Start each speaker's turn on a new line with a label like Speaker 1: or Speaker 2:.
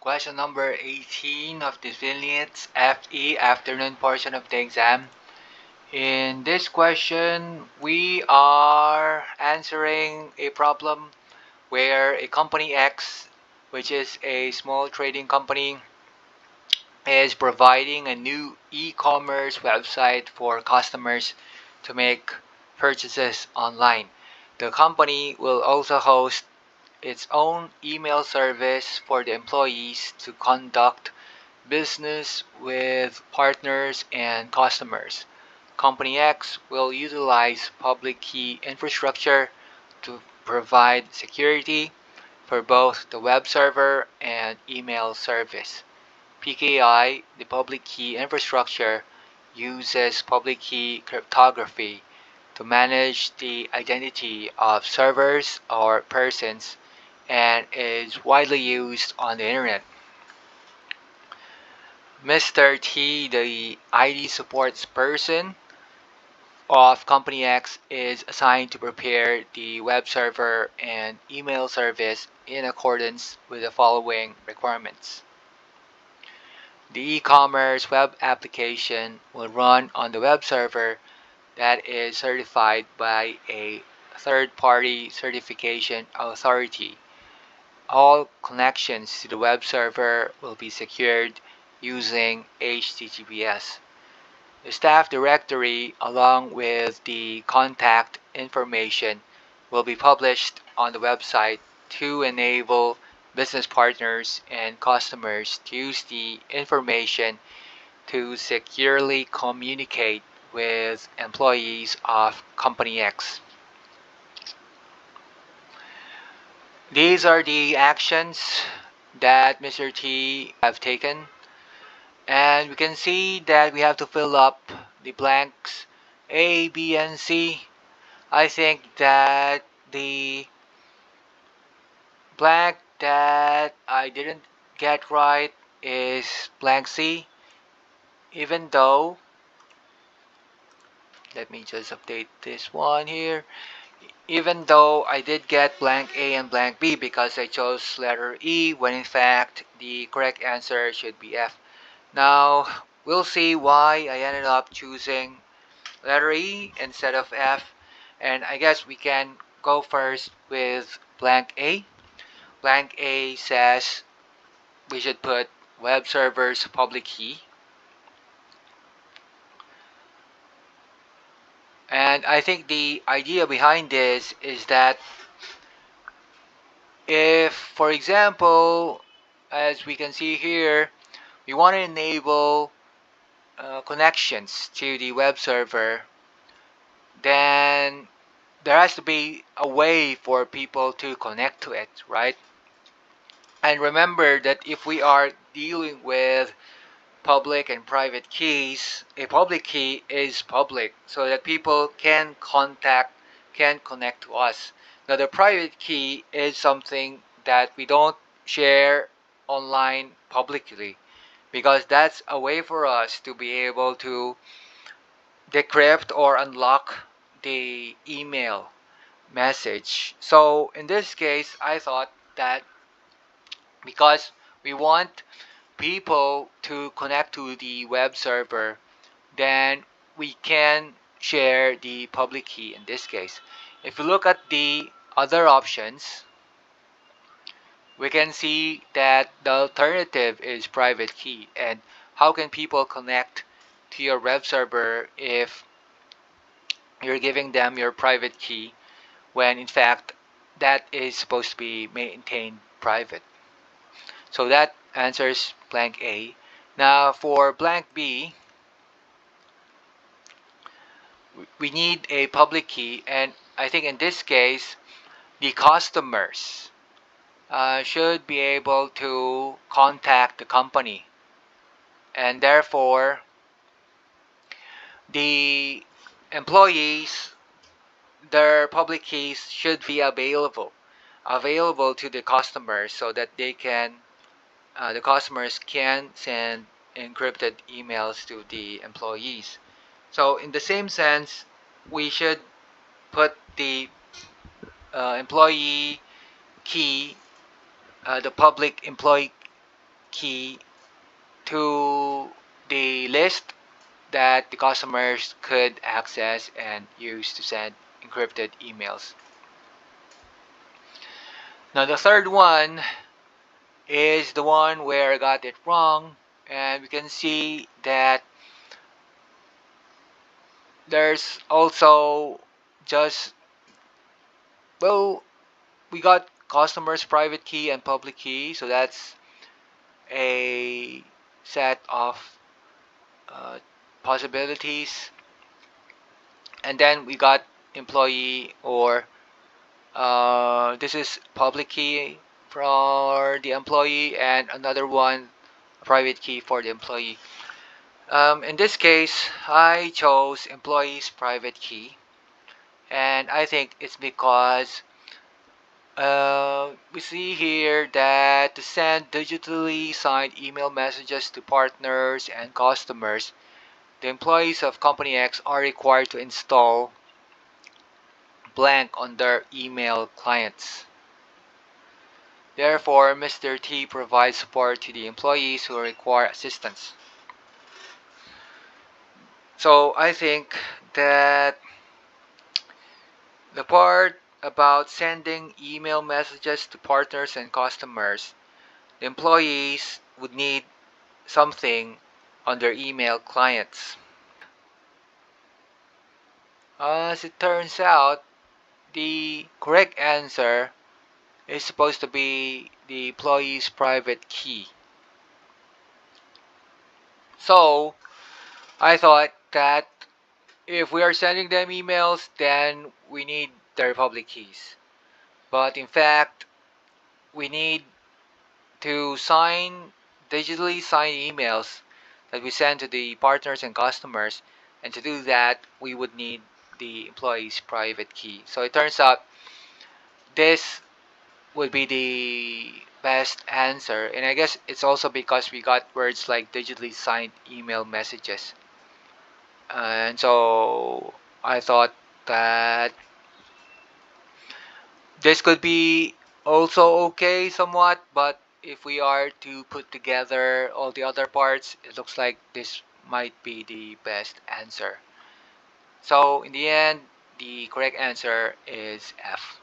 Speaker 1: Question number 18 of the PhilNITS FE afternoon portion of the exam. In this question, we are answering a problem where a company X, which is a small trading company, is providing a new e-commerce website for customers to make purchases online. The company will also host its own email service for the employees to conduct business with partners and customers. Company X will utilize public key infrastructure to provide security for both the web server and email service. PKI, the public key infrastructure, uses public key cryptography to manage the identity of servers or persons and is widely used on the internet. Mr. T, the ID supports person of Company X, is assigned to prepare the web server and email service in accordance with the following requirements. The e-commerce web application will run on the web server that is certified by a third-party certification authority. All connections to the web server will be secured using HTTPS. The staff directory along with the contact information will be published on the website to enable business partners and customers to use the information to securely communicate with employees of Company X. These are the actions that Mr. T have taken, and we can see that we have to fill up the blanks A, B, and C. I think that the blank that I didn't get right is blank C, even though, let me just update this one here, even though I did get blank A and blank B because I chose letter E when in fact the correct answer should be F. Now we'll see why I ended up choosing letter E instead of F, and I guess we can go first with blank A. Blank A says we should put web server's public key. And I think the idea behind this is that if, for example, as we can see here, we want to enable connections to the web server, then there has to be a way for people to connect to it, right? And remember that if we are dealing with public and private keys, a public key is public so that people can connect to us. Now the private key is something that we don't share online publicly, because that's a way for us to be able to decrypt or unlock the email message. So in this case, I thought that because we want people to connect to the web server, then we can share the public key in this case. If you look at the other options, we can see that the alternative is private key. And how can people connect to your web server if you're giving them your private key when in fact that is supposed to be maintained private? So that answers blank A. Now for blank B, we need a public key, and I think in this case the customers should be able to contact the company, and therefore the employees, their public keys should be available to the customers so that they can the customers can send encrypted emails to the employees. So in the same sense, we should put the employee key, the public employee key to the list that the customers could access and use to send encrypted emails. Now the third one is the one where I got it wrong, and we can see that there's also just, well, we got customers private key and public key, so that's a set of possibilities. And then we got employee, or this is public key for the employee, and another one private key for the employee. In this case, I chose employee's private key, and I think it's because we see here that to send digitally signed email messages to partners and customers, the employees of Company X are required to install blank on their email clients. Therefore, Mr. T provides support to the employees who require assistance. So I think that the part about sending email messages to partners and customers, the employees would need something on their email clients. As it turns out, the correct answer is supposed to be the employee's private key. So I thought that if we are sending them emails, then we need their public keys. But in fact, we need to digitally sign emails that we send to the partners and customers. And to do that, we would need the employee's private key. So it turns out this would be the best answer. And I guess it's also because we got words like digitally signed email messages. And so I thought that this could be also okay somewhat, but if we are to put together all the other parts, it looks like this might be the best answer. So in the end, the correct answer is F.